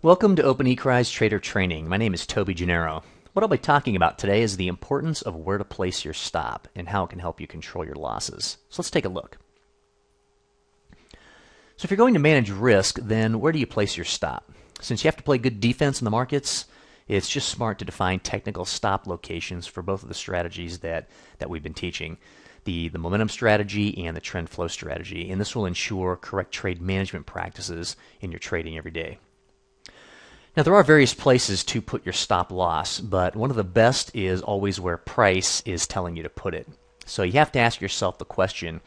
Welcome to OpenECRI's Trader Training. My name is Toby Gennaro. What I'll be talking about today is the importance of where to place your stop and how it can help you control your losses. So let's take a look. So if you're going to manage risk, then where do you place your stop? Since you have to play good defense in the markets, it's just smart to define technical stop locations for both of the strategies that we've been teaching. The momentum strategy and the trend flow strategy. And this will ensure correct trade management practices in your trading every day. Now, there are various places to put your stop loss, but one of the best is always where price is telling you to put it. So you have to ask yourself the question,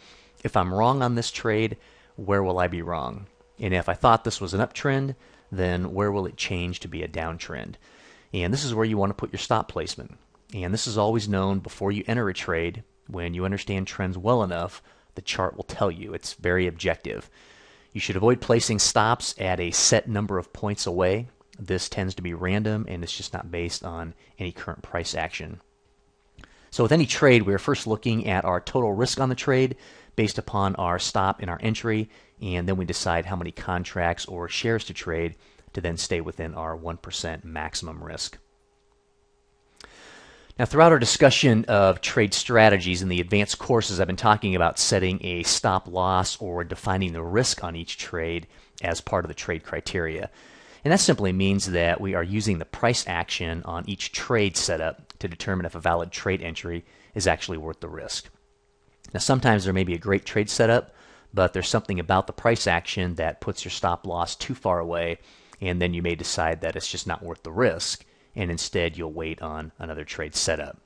if I'm wrong on this trade, where will I be wrong? And if I thought this was an uptrend, then where will it change to be a downtrend? And this is where you want to put your stop placement. And this is always known before you enter a trade. When you understand trends well enough, the chart will tell you. It's very objective. You should avoid placing stops at a set number of points away. This tends to be random and it's just not based on any current price action. So with any trade, we're first looking at our total risk on the trade based upon our stop and our entry, and then we decide how many contracts or shares to trade to then stay within our 1% maximum risk. Now, throughout our discussion of trade strategies in the advanced courses, I've been talking about setting a stop loss or defining the risk on each trade as part of the trade criteria. And that simply means that we are using the price action on each trade setup to determine if a valid trade entry is actually worth the risk. Now, sometimes there may be a great trade setup, but there's something about the price action that puts your stop loss too far away, and then you may decide that it's just not worth the risk, and instead you'll wait on another trade setup.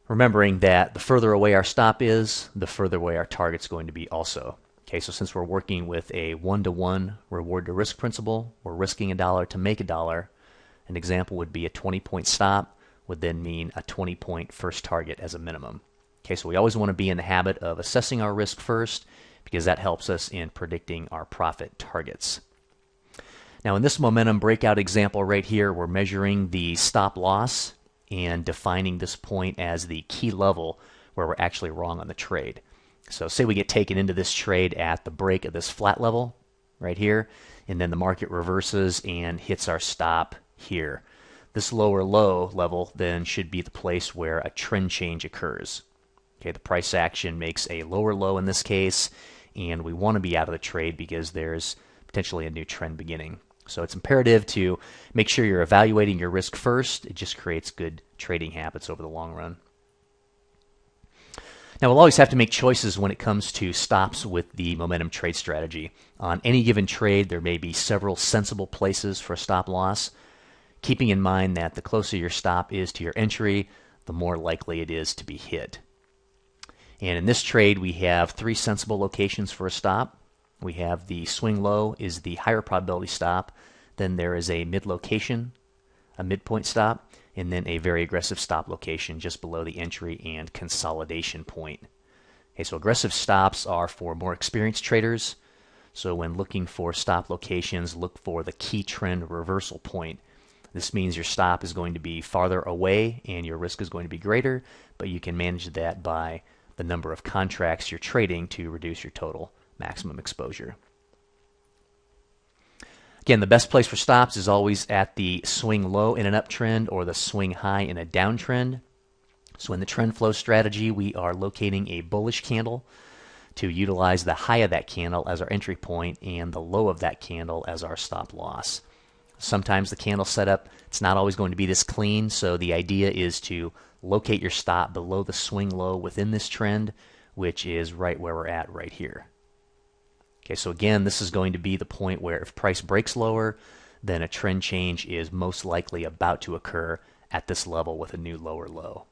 Remembering that the further away our stop is, the further away our target's going to be also. Okay, so since we're working with a one-to-one reward to risk principle, we're risking $1 to make $1. An example would be a 20-point stop would then mean a 20-point first target as a minimum. Okay, so we always want to be in the habit of assessing our risk first because that helps us in predicting our profit targets. Now, in this momentum breakout example right here, we're measuring the stop loss and defining this point as the key level where we're actually wrong on the trade. So say we get taken into this trade at the break of this flat level right here, and then the market reverses and hits our stop here. This lower low level then should be the place where a trend change occurs. Okay, the price action makes a lower low in this case, and we want to be out of the trade because there's potentially a new trend beginning. So it's imperative to make sure you're evaluating your risk first. It just creates good trading habits over the long run. Now, we'll always have to make choices when it comes to stops with the momentum trade strategy. On any given trade, there may be several sensible places for a stop loss, keeping in mind that the closer your stop is to your entry, the more likely it is to be hit. And in this trade, we have 3 sensible locations for a stop. We have the swing low is the higher probability stop. Then there is a mid location, a midpoint stop, and then a very aggressive stop location just below the entry and consolidation point. Okay, so aggressive stops are for more experienced traders. So when looking for stop locations, look for the key trend reversal point. This means your stop is going to be farther away and your risk is going to be greater, but you can manage that by the number of contracts you're trading to reduce your total maximum exposure. Again, the best place for stops is always at the swing low in an uptrend or the swing high in a downtrend. So in the trend flow strategy, we are locating a bullish candle to utilize the high of that candle as our entry point and the low of that candle as our stop loss. Sometimes the candle setup, it's not always going to be this clean, so the idea is to locate your stop below the swing low within this trend, which is right where we're at right here. Okay, so again, this is going to be the point where if price breaks lower, then a trend change is most likely about to occur at this level with a new lower low.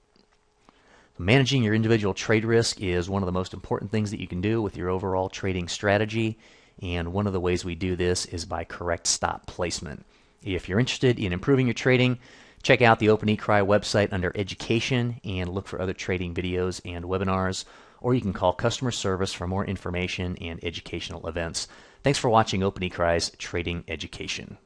Managing your individual trade risk is one of the most important things that you can do with your overall trading strategy, and one of the ways we do this is by correct stop placement. If you're interested in improving your trading, check out the OpenECRI website under Education and look for other trading videos and webinars, or you can call customer service for more information and educational events. Thanks for watching OpenECRI's Trading Education.